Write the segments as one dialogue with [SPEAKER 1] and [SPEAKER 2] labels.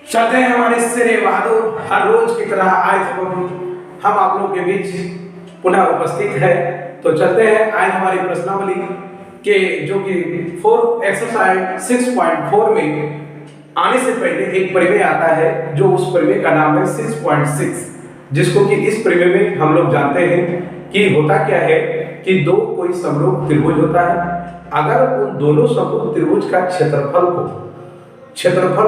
[SPEAKER 1] चलते हैं हमारे सिरे बहादुर। हर रोज की तरह आज हम आप लोगों के बीच पुनः उपस्थित है। तो चलते हैं आज हमारी प्रश्नावली के जो कि 4 एक्सरसाइज 6.4 में आने से पहले एक प्रमेय आता है, जो उस प्रमेय का नाम है 6.6, जिसको कि इस प्रमेय में हम लोग जानते हैं कि होता क्या है कि दो कोई समरूप त्रिभुज होता है। अगर उन दोनों समरूप त्रिभुज का क्षेत्रफल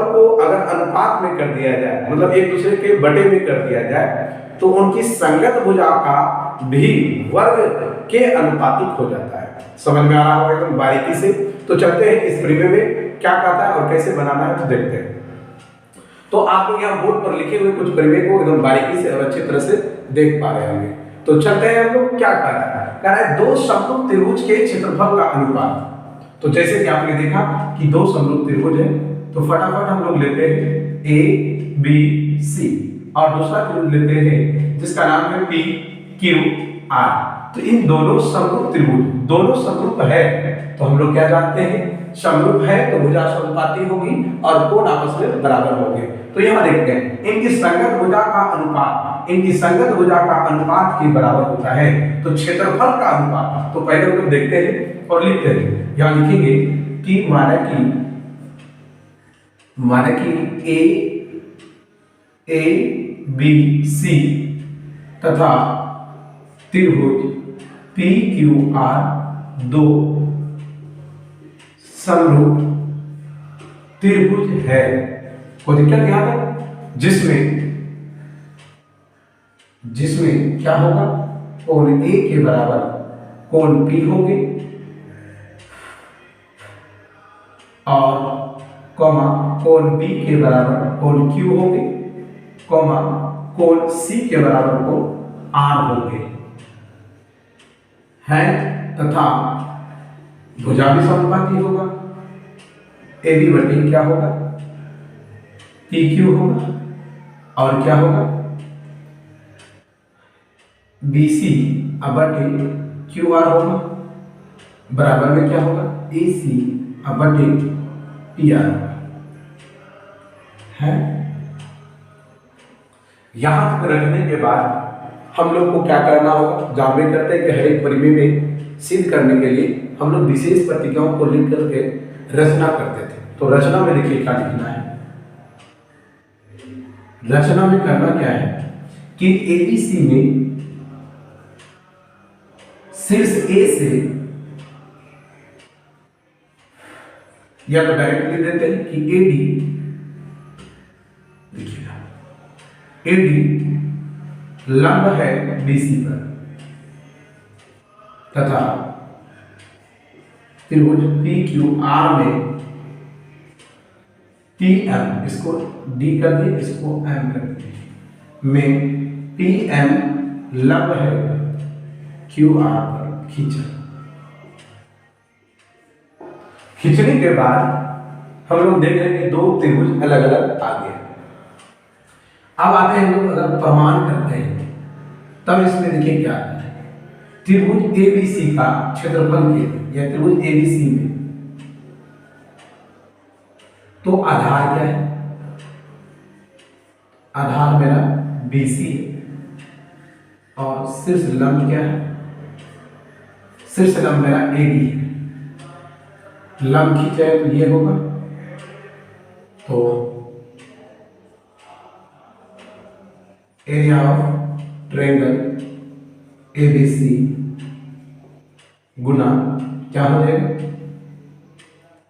[SPEAKER 1] को अगर अनुपात में कर दिया जाए, मतलब एक दूसरे के बटे में कर दिया जाए, तो उनकी संगत भुजा का भी वर्ग के अनुपातिक हो जाता है। समझ में आ रहा होगा एकदम बारीकी से। तो चलते हैं इस प्रमेय में क्या कहता है और कैसे बनाना है, तो देखते हैं। तो आप लोग यहाँ बोर्ड पर लिखे हुए कुछ प्रमेय को एकदम बारीकी से और अच्छी तरह से देख पा रहे होंगे। तो चलते हैं हम लोग। क्या कह रहा है दो समरूप त्रिभुज के क्षेत्रफल का अनुपात। तो जैसे कि आपने देखा कि दो समरूप त्रिभुज है, तो फटाफट हम लोग लेते हैं ए बी सी और दूसरा त्रिभुज लेते हैं जिसका नाम है पी क्यू आर। तो इन दोनों समरूप त्रिभुज दोनों समरूप है, तो हम लोग क्या जानते हैं, समरूप है तो भुजा समानुपाती होगी और कोण आपस में बराबर होंगे। तो यहाँ देखते हैं इनकी संगत भुजा का अनुपात, इनकी संगत भुजा का अनुपात के बराबर होता है। तो क्षेत्रफल का अनुपात, तो पहले हम लोग देखते हैं और लिखते हैं। यहाँ लिखेंगे कि माना कि ए बी सी तथा त्रिभुज पी क्यू आर दो समरूप त्रिभुज है। कोई दिक्कत यहाँ है, जिसमें क्या होगा, कोण ए के बराबर कोण पी होंगे और कॉमा कोण बी के बराबर कोण क्यू होंगे, कॉमा कोण सी के बराबर कोण आर होंगे है, तथा भुजा भी समानुपाती होगा। ए बी बटे क्या होगा, पी क्यू होगा और क्या होगा, बी सी बटे क्यू आर होगा, बराबर में क्या होगा, ए सी बटे पी आर है। यहां तक रखने के बाद हम लोग को क्या करना होगा, जानते करते हैं कि हर एक प्रमेय में सिद्ध करने के लिए हम लोग विशेष प्रतिक्रियाओं को लिख करके रचना करते थे। तो रचना में देखिए क्या लिखना है। रचना में करना क्या है कि एबीसी में शीर्ष ए से, या तो डायरेक्ट लिख देते हैं कि एडी, देखिएगा एडी लंब है बीसी पर तथा त्रिभुज पी क्यू आर में पी एम, इसको डी कर दिए, इसको एम कर दिए, में पी एम लंब है क्यू आर पर खींचा। खींचने के बाद हम लोग देख रहे हैं कि दो त्रिभुज अलग अलग आ गए। अब आते हैं हम लोग अगर प्रमाण करते हैं, तब इसमें देखिए क्या आता है, त्रिभुज एबीसी का क्षेत्रफल के, या त्रिभुज एबीसी में तो आधार क्या है, आधार मेरा बीसी है और शीर्ष लंब क्या है, शीर्ष लंब मेरा एडी है। लंब खींचा है तो ये होगा, तो एरिया ऑफ ट्रायंगल एबीसी गुना क्या हो जाएगा,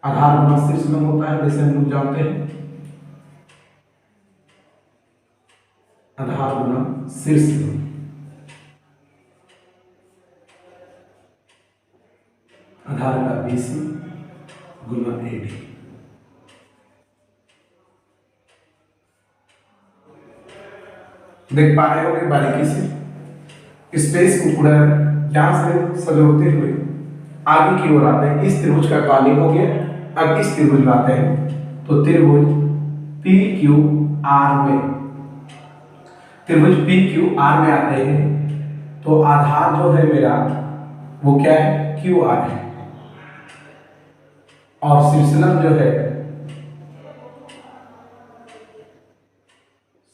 [SPEAKER 1] आधार गुना शीर्ष लंब होता है, जैसे हम लोग जानते हैं, आधार गुना शीर्ष लंब, आधार का बीसी गुना एडी। देख पा रहे होंगे बारीकी से। स्पेस को पूरा यहां से सजोते हुए आगे की ओर आते हैं। इस त्रिभुज का काली हो गया, अब इस त्रिभुज में आते हैं। तो त्रिभुज पी क्यू आर में, त्रिभुज पी क्यू आर में आते हैं तो आधार जो है मेरा वो क्या है, क्यू आर है, और शीर्षलंब जो है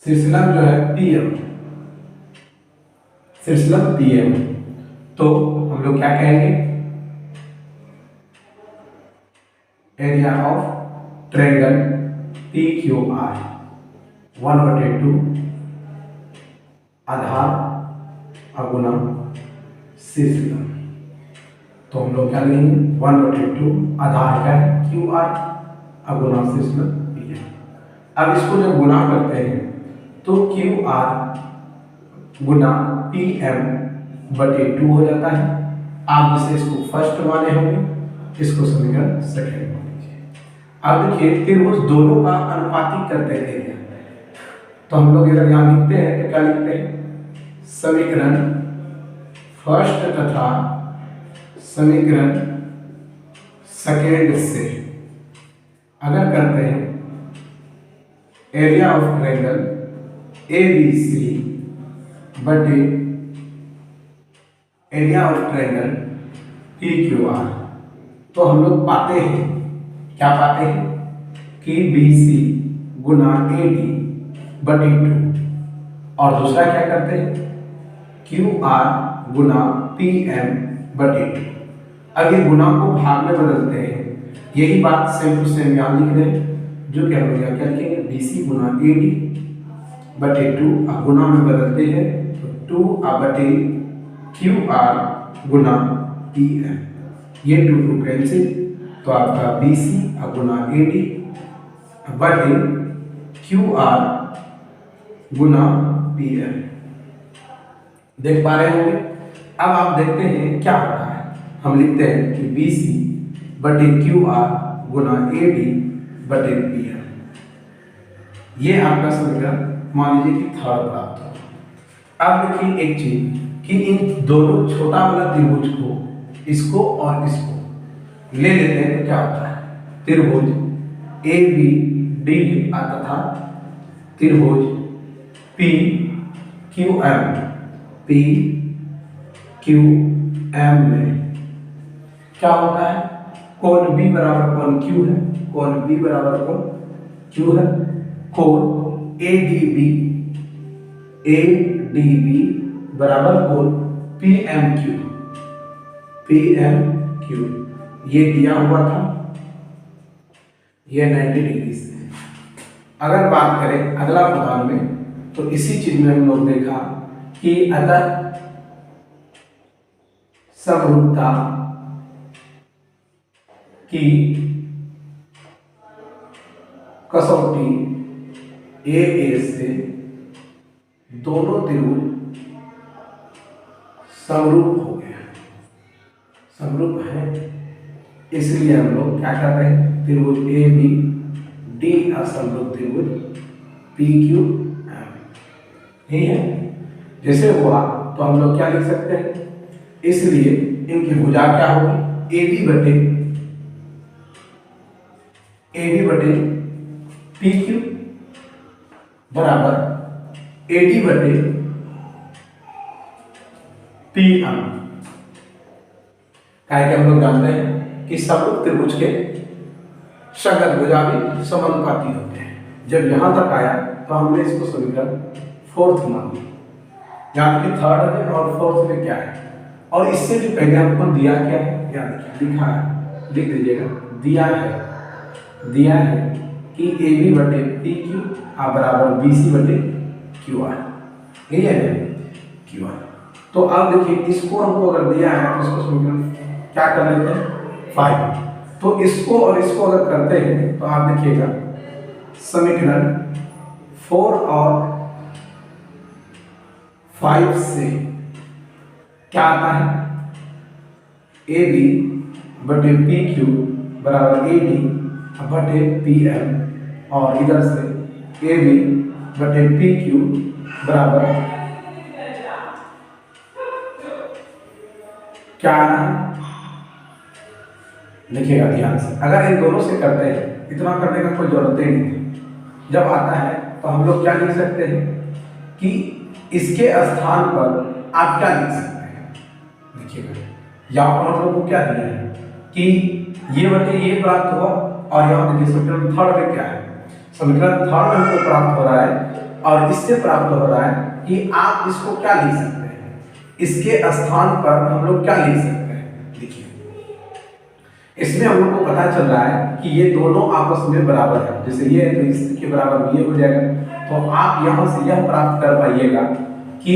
[SPEAKER 1] शीर्षलम जो है PM, शीर्षलम PM, तो हम लोग क्या कहेंगे, एरिया ऑफ ट्रायंगल PQR 1/2 आधार अगुना शीर्षलम। तो हम लोग क्या लेंगे, 1/2 आधार क्या है QR अगुना शीर्षलम PM। अब इसको जब गुना करते हैं तो QR गुना PM/2 हो जाता है। आप जिसे इसको फर्स्ट माने होंगे, इसको समीकरण सेकंड मान लीजिए। अब देखिए त्रिभुज दोनों का अनुपातिक करते हैं, तो हम लोग अगर यहाँ लिखते हैं तो क्या लिखते हैं, समीकरण फर्स्ट तथा समीकरण सेकेंड से अगर करते हैं एरिया ऑफ ट्रायंगल ABC बटे एरिया ऑफ ट्रायंगल PQR, तो हम लोग पाते हैं, क्या पाते हैं कि BC गुना AD/2, और दूसरा क्या करते हैं QR गुना PM/2। अब ये गुना को भाग में बदलते हैं, यही बात सेम टू सेम यहाँ लिख रहे हैं, जो कि हम लोग क्या लिखेंगे, BC गुना AD/2, अब गुना में बदलते हैं तो 2/QR गुना PM, ये 2 कैंसिल, तो आपका BC गुना AD/QR गुना PM देख पा रहे होंगे। अब आप देखते हैं क्या होता है, हम लिखते हैं कि BC/QR गुना AD/PM, ये आपका समीकरण मान लीजिए कि थर्ड प्राप्त हो। अब देखिए एक चीज कि इन दोनों छोटा वाला त्रिभुज को, इसको और इसको ले लेते हैं तो क्या होता है, त्रिभुज ABD तथा त्रिभुज PQM में क्या होता है, कोण B बराबर कोण Q है, कोण B बराबर कोण Q है, कोण ADB बराबर कोण PMQ, ये दिया हुआ था, ये 90 डिग्री से। अगर बात करें अगला उदाहरण में, तो इसी चीज में हम लोग देखा कि अतः समरूपता की कसौटी AA से दोनों त्रिभुज समरूप हो गया, समरूप है, इसलिए हम लोग क्या कर रहे हैं, त्रिभुज ABD असमरूप त्रिभुज PQM, ठीक है। जैसे हुआ तो हम लोग क्या लिख सकते हैं, इसलिए इनकी भुजा क्या होगी, AB PQ बराबर AD/PM। क्या हम लोग जानते हैं कि समरूप त्रिभुज के संगत भुजा भी समानुपाती होते हैं। जब यहां तक आया तो हमने इसको समीकरण फोर्थ मान लिया, यहाँ पे थर्ड है और फोर्थ में क्या है, और इससे भी पहले हमको दिया क्या है, क्या लिखा है, लिख दीजिएगा, दिया है कि AB/PQ बराबर BC/QR, यही है QR। तो अब देखिए इसको हमको अगर दिया है तो इसको समीकरण क्या कर लेते हैं 5, तो इसको और इसको अगर करते हैं तो आप देखिएगा समीकरण 4 और 5 से क्या आता है, AB/PQ बराबर AD/PM, और इधर से AB/PQ बराबर क्या आना है, लिखिएगा ध्यान से। अगर इन दोनों से करते हैं, इतना करने का कोई जरूरत ही नहीं है, जब आता है तो हम लोग क्या लिख सकते हैं कि इसके स्थान पर आप क्या लिख सकते हैं, देखिएगा यहाँ पर हम लोग को क्या दिया है कि ये प्राप्त हुआ, और यहाँ देखिए समीकरण थर्ड में क्या है, समीकरण थर्ड में हमको प्राप्त हो रहा है, और इससे प्राप्त हो रहा है कि आप इसको क्या लिख सकते हैं, इसके स्थान पर हम लोग क्या लिख सकते हैं। देखिए इसमें हम लोग को पता चल रहा है कि ये दोनों आपस में बराबर है, जैसे ये है तो इसके बराबर ये हो जाएगा। तो आप यहाँ से यह प्राप्त कर पाइएगा कि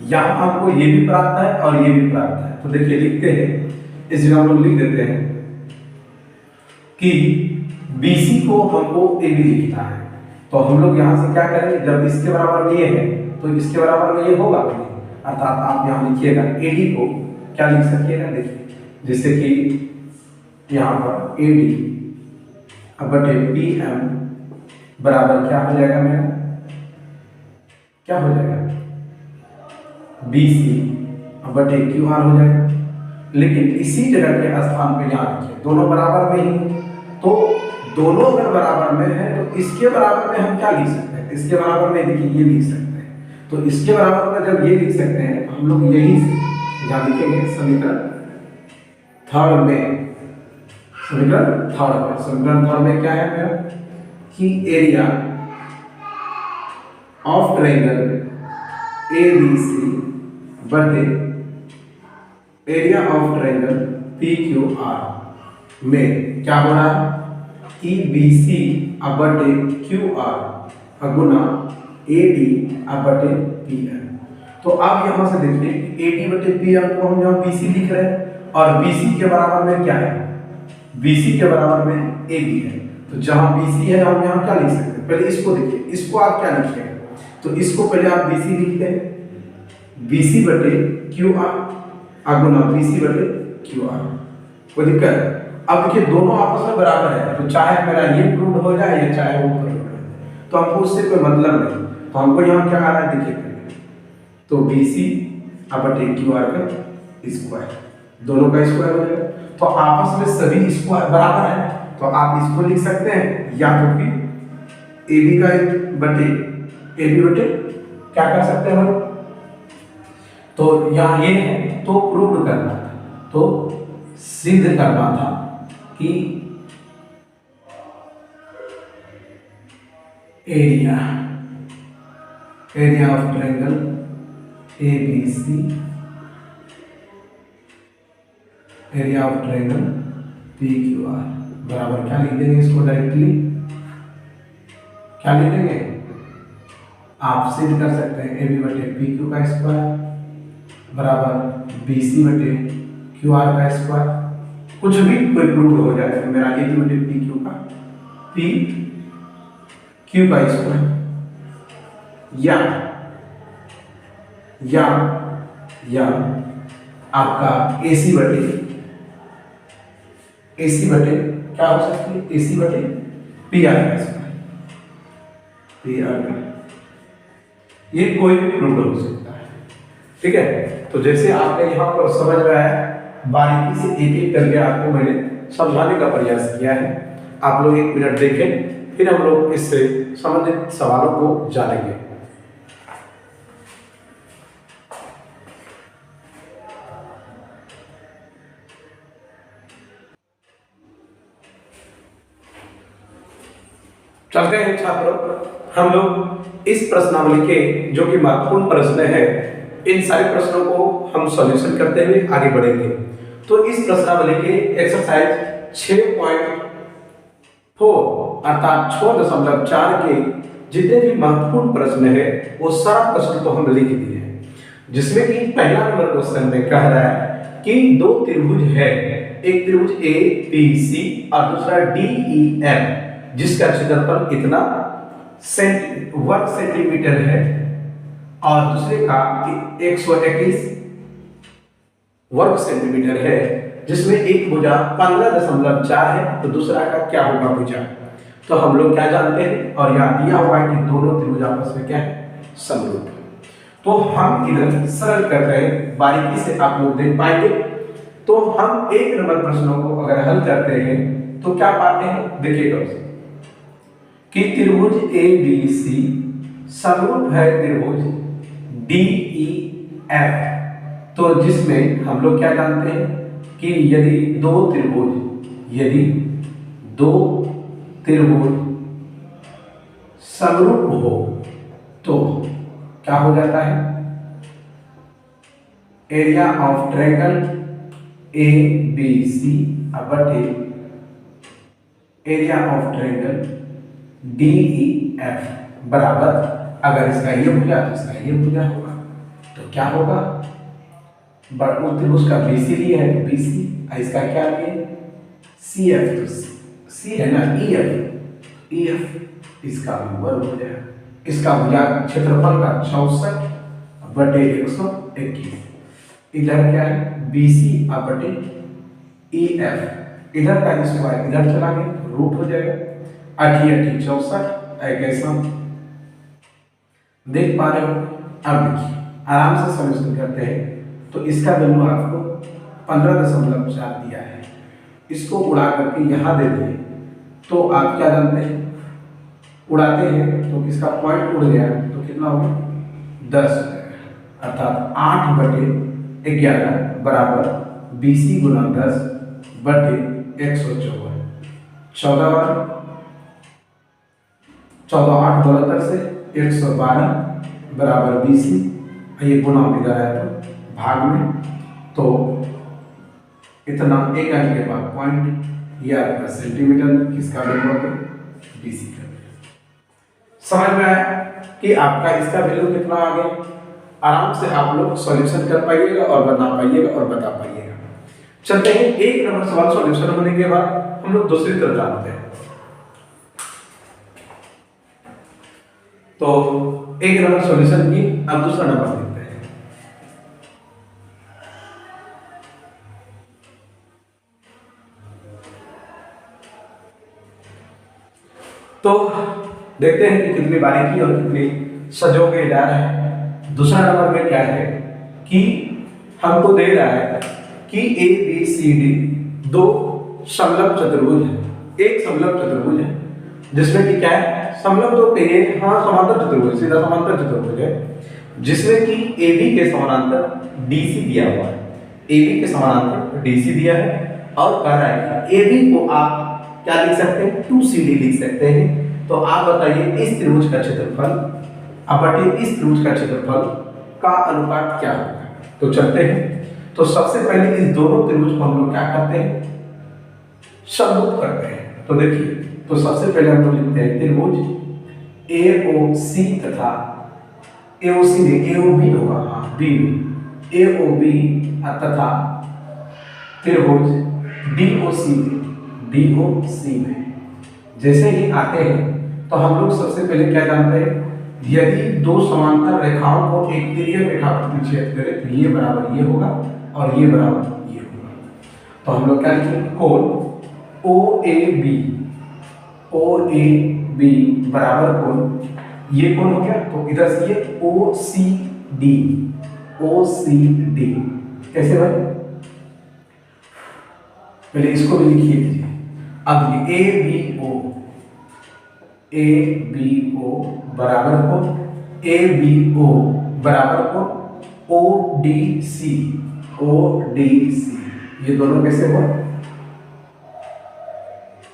[SPEAKER 1] यहाँ आपको ये भी प्राप्त है और ये भी प्राप्त है। तो देखिए लिखते हैं, इस जगह हम लोग लिख देते हैं कि BC को हमको AB लिखना है। तो हम लोग यहाँ से क्या करेंगे, जब इसके बराबर में ये है तो इसके बराबर में ये होगा, अर्थात आप यहाँ लिखिएगा AD को क्या लिख सकिएगा, देखिए जैसे कि यहाँ पर AD बटे PM बराबर क्या हो जाएगा मेरा, क्या हो जाएगा BC बटे QR हो जाएगा। लेकिन इसी जगह के स्थान पे यहाँ लिखिए दोनों बराबर में ही, तो दोनों अगर बराबर में है तो इसके बराबर में हम क्या लिख सकते हैं, इसके बराबर में देखिए ये लिख सकते हैं। तो इसके बराबर में जब ये लिख सकते हैं तो हम लोग यही यहाँ लिखेंगे समीकरण थर्ड में, समीकरण थर्ड में क्या है मेरा कि एरिया ऑफ ट्रायंगल ABC बटे एरिया ऑफ ट्रायंगल PQR में क्या हो रहा है कि BC बटे QR गुना AD बटे PM। तो अब यहाँ से देखिए AD बटे PM को हम यहाँ BC लिख रहे हैं और BC के बराबर में क्या है, BC के बराबर में AB है। तो जहाँ BC है हम यहाँ क्या लिख सकते हैं, पहले इसको देखिए, इसको आप क्या लिखिएगा, तो इसको पहले आप BC लिखते हैं, BC बटे QR गुना BC बटे QR, कोई दिक्कत। अब देखिए दोनों आपस में बराबर है, तो चाहे मेरा ये प्रूव हो जाए या चाहे वो प्रूव हो जाए, तो हमको उससे कोई मतलब नहीं। तो हमको यहाँ क्या आ रहा है देखिए, तो BC बटे QR का स्क्वायर, दोनों का स्क्वायर हो जाएगा। तो आपस में सभी स्क्वायर बराबर है, तो आप इसको लिख सकते हैं या तो फिर AB का बटे AB बटे क्या कर सकते हैं हम, तो यहाँ ये है तो प्रूव करना था, तो सिद्ध करना था कि area of triangle ABC, area of triangle PQR बराबर क्या लिख देंगे, इसको डायरेक्टली क्या लिख देंगे, आप सिद्ध कर सकते हैं AB बटे PQ का स्क्वायर बराबर BC बटे QR का स्क्वायर, कुछ भी कोई प्रूव हो जाए तो मेरा AB बटे PQ का PQ का स्क्वायर या आपका AC बटे क्या हो सकती है, AC बटे PR का स्क्वायर, PR का, ये कोई भी प्रूव हो सकता है। ठीक है, तो जैसे आपने यहाँ पर समझ में आया, बारीकी से एक एक करके आपको मैंने समझाने का प्रयास किया है। आप लोग 1 मिनट देखें, फिर हम लोग इससे संबंधित सवालों को जानेंगे। चलते हैं छात्रों, हम लोग इस प्रश्नावली के जो कि महत्वपूर्ण प्रश्न है, इन सारे प्रश्नों को हम सॉल्यूशन करते हुए आगे बढ़ेंगे। तो इस प्रश्नावली के एक्सरसाइज 6.4 अर्थात 6.4 के जितने भी महत्वपूर्ण प्रश्न है वो सारा प्रश्न तो हम लिख दिए हैं, जिसमें कि पहला नंबर क्वेश्चन में कह रहा है कि 2 त्रिभुज है, एक त्रिभुज ABC और दूसरा DEF जिसका क्षेत्रफल इतना वर्ग सेंटीमीटर है और दूसरे का 121 वर्ग सेंटीमीटर है, जिसमें एक भुजा 15.4 है, तो दूसरा का क्या होगा भुजा। तो हम लोग क्या जानते हैं, और यहाँ दिया हुआ है कि दोनों त्रिभुज आपस में क्या है, समरूप है। तो हम इधर सरल कर रहे हैं, बारीकी से आप लोग देख पाएंगे। तो हम 1 नंबर प्रश्नों को अगर हल करते हैं तो क्या पाते हैं, देखिएगा कि त्रिभुज ABC समरूप है त्रिभुज DEF, तो जिसमें हम लोग क्या जानते हैं कि यदि दो त्रिभुज समरूप हो तो क्या हो जाता है, area of triangle A B C बटे area of triangle D E F बराबर, अगर इसका ये भुजा तो इसका ये भुजा होगा, तो क्या होगा, वर्तुल त्रिभुज का बीसी लिए है तो बीसी, इसका क्या लिए सी एफ, तो सी है ना ई एफ, ई एफ इसका भी वर्ग हो जाएगा, इसका भुजा क्षेत्रफल का 64 बटे 121, इधर क्या है बीसी बटे ई एफ, इधर का स्क्वायर इधर चला गया रूट हो जाएगा, 8 8 64 कैसा देख पा रहे हो। अब देखिए आराम से सॉल्यूशन करते हैं, तो इसका वैल्यू आपको 15.4 दिया है, इसको उड़ा करके यहाँ दे दिए, तो आप क्या जानते हैं, उड़ाते हैं तो इसका पॉइंट उड़ गया तो कितना होगा 10 हो जाएगा, अर्थात 8 बटे 11 बराबर बीसी गुना 10 बटे 154, 14 8 72 से 112 बराबर बीसी, ये गुना इधर है तो भाग में, तो इतना एक अंक के बाद पॉइंट या सेंटीमीटर किसका वैल्यू होगा बीसी का। समझ में आया कि आपका इसका वैल्यू कितना आ गया, आराम से आप लोग सॉल्यूशन कर पाइएगा और बना पाइएगा और बता पाइएगा। चलते हैं एक नंबर सवाल सॉल्यूशन होने के बाद हम लोग दूसरी तरफ जानते हैं। तो एक नंबर सॉल्यूशन की, अब दूसरा नंबर देखते हैं। तो देखते हैं कि कितनी बारीकी और कितनी सजो के जा रहे हैं। दूसरा नंबर में क्या है कि हमको दे रहा है कि ए बी सी डी दो समलंब चतुर्भुज है, एक समलंब चतुर्भुज है जिसमें कि क्या है समलंब तो पेज, हाँ समांतर चतुर्भुज, सीधा समांतर चतुर्भुज है, जिसमें कि AB के समानांतर DC दिया हुआ है, AB के समानांतर DC दिया है, और कह रहा है कि AB को आप क्या लिख सकते हैं 2CD लिख सकते हैं। तो आप बताइए इस त्रिभुज का क्षेत्रफल बटे इस त्रिभुज का क्षेत्रफल का अनुपात क्या होगा। तो चलते हैं, तो सबसे पहले इस दोनों त्रिभुज को हम लोग क्या करते हैं समरूप करते हैं। तो देखिए, तो सबसे पहले हम लोग लिखते हैं त्रिभुज AOC तथा AOC में AOB होगा, हाँ B में AOB तथा त्रिभुज DOC में जैसे ही आते हैं तो हम लोग सबसे पहले क्या जानते हैं, यदि दो समांतर रेखाओं को एक तिर्यक रेखा पर प्रतिच्छेद करें तो ये बराबर ये होगा और ये बराबर ये होगा। तो हम लोग क्या लिखेंगे कोण OAB बराबर कोण, ये कोण हो गया, तो इधर से ये OCD कैसे भाई, पहले इसको भी लिखिए लीजिए। अब ये ABO बराबर कोण, ABO बराबर कोण ODC, ये दोनों कैसे हुआ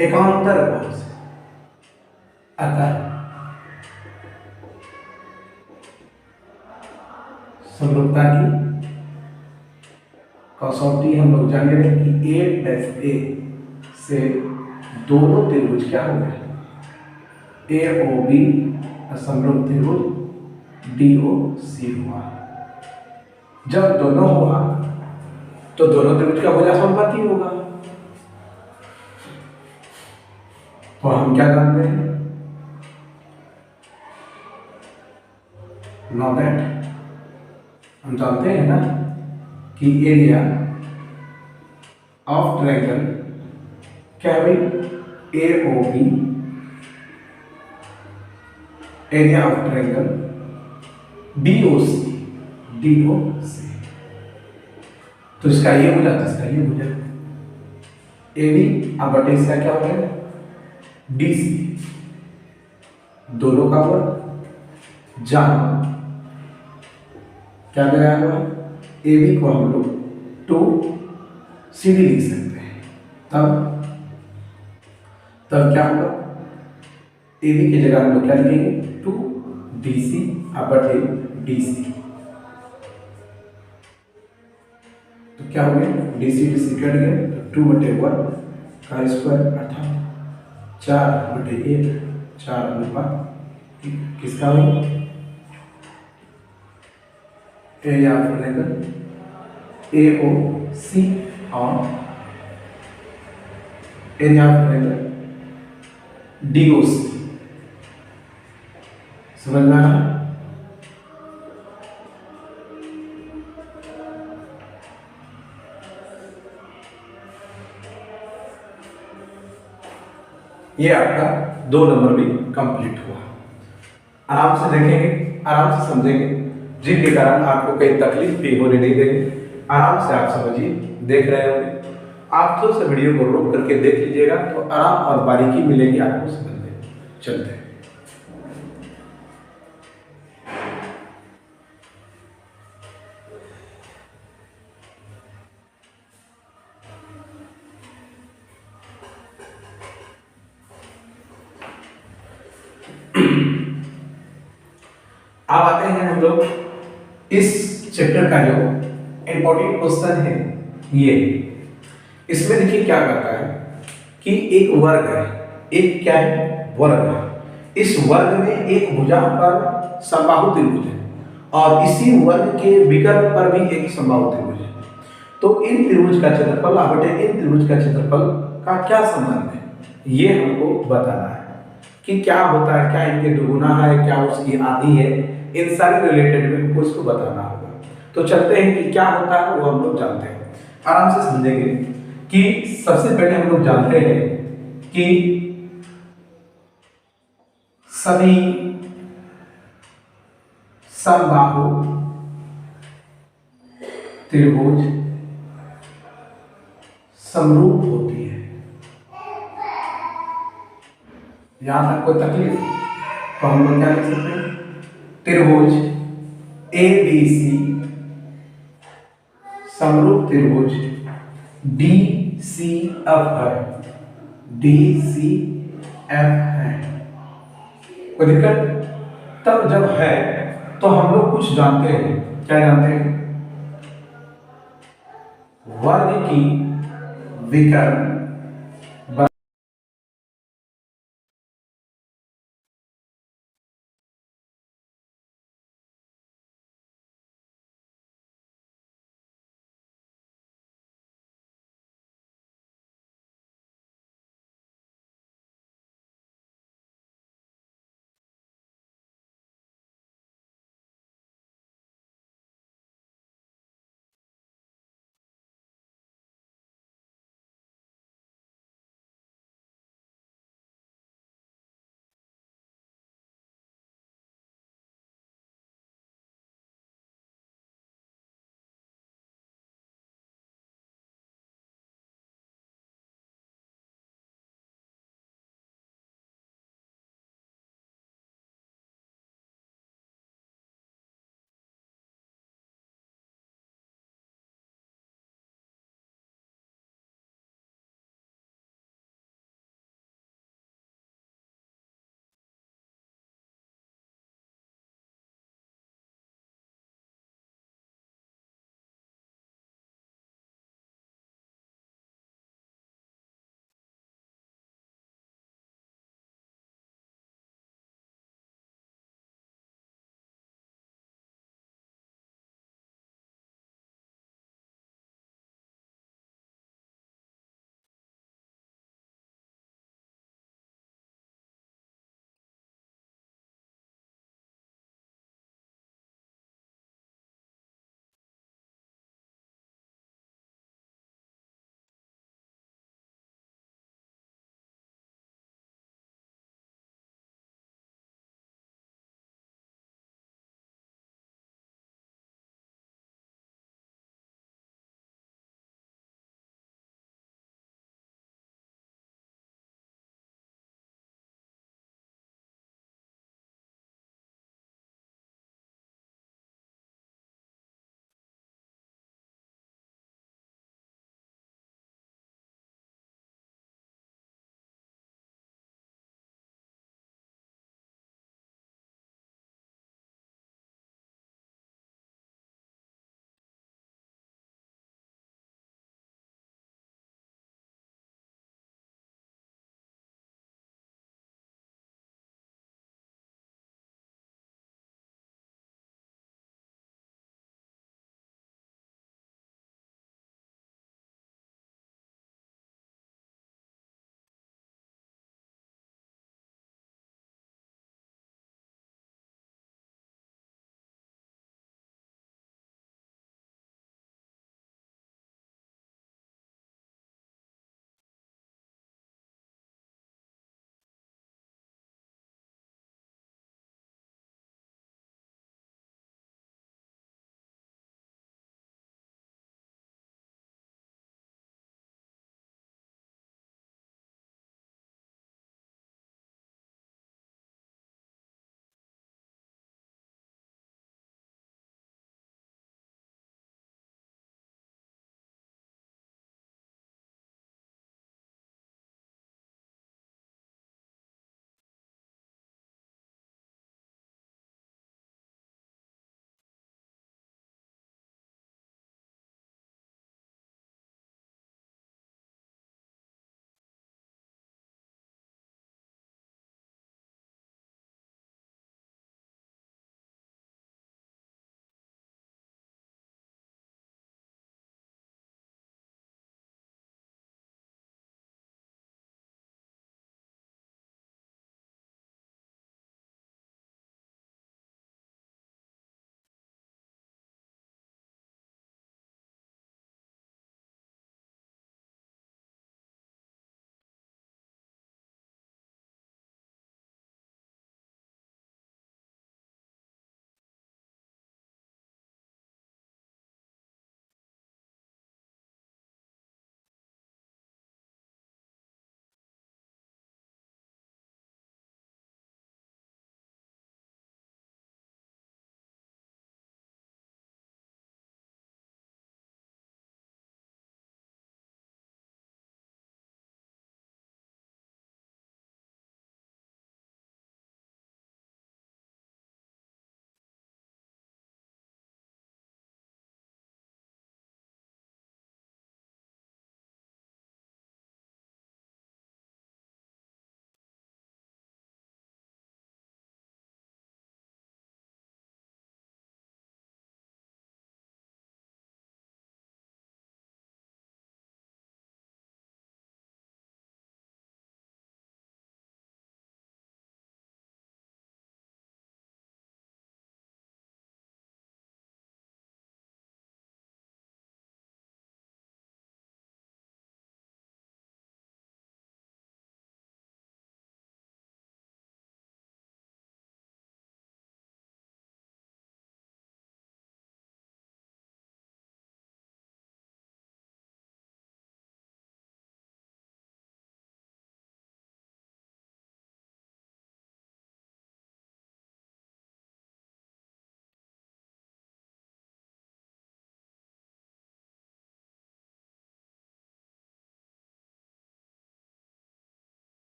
[SPEAKER 1] एकांतर कोण से, अतः समरूपता की कसौटी हम लोग जान गए कि A से दोनों त्रिभुज क्या हो गए AOB समरूप त्रिभुज DOC हुआ। जब दोनों हुआ तो दोनों त्रिभुज का भुजा समानुपाती होगा। तो हम क्या जानते हैं, नो दैट हम जानते हैं ना कि area of triangle cabin AOB, area of triangle DOC, तो इसका ये भुजा तो इसका ये भुजा AB अब बटे इसका क्या हो गया DC, दोनों का वर्ग, जहां क्या लगाया हुआ AB को हम लोग 2CD लिख सकते हैं, तब क्या होगा AB की जगह हम लोग क्या लिखेंगे 2 DC बटे DC। तो क्या हो गया, DC DC कट गया, तो 2/1 का स्क्वायर अर्थात 4/1, 4:1 किसका हो, एरिया ऑफ ट्रायंगल AOC और एरिया ऑफ ट्रायंगल DOC। समझ में आ रहा है? ये आपका 2 नंबर भी कंप्लीट हुआ। आराम से देखेंगे, आराम से समझेंगे, जिनके कारण आपको कोई तकलीफ भी होने नहीं देंगे। आराम से आप समझिए, देख रहे होंगे, आप थोड़ा सा वीडियो को रोक करके देख लीजिएगा तो आराम और बारीकी मिलेगी आपको समझने। चलते हैं। अब आते हैं हम लोग इस चैप्टर का जो इंपॉर्टेंट क्वेश्चन है ये। इसमें देखिए क्या करता है कि एक वर्ग है, एक क्या है, वर्ग है। इस वर्ग में एक भुजा पर समबाहु त्रिभुज है और इसी वर्ग के विकर्ण पर भी एक समबाहु त्रिभुज है। तो इन त्रिभुज का क्षेत्रफल बटे इन त्रिभुज का क्षेत्रफल का क्या संबंध है, ये हमको बताना है कि क्या होता है, क्या इनके दुगुना है, क्या उसकी आधी है, इन सारे रिलेटेड में हमको इसको बताना होगा। तो चलते हैं कि क्या होता है वो हम लोग जानते हैं, आराम से समझेंगे। कि सबसे पहले हम लोग जानते हैं कि सभी समबाहु त्रिभुज समरूप होती है। यहां तक कोई तकलीफ, तो हम लोग क्या लिख सकते हैं, त्रिभुज ABC समरूप त्रिभुज DCF है, DCF है। कोई दिक्कत? तब जब है तो हम लोग कुछ जानते हैं, क्या जानते हैं, वर्ग की विकर्ण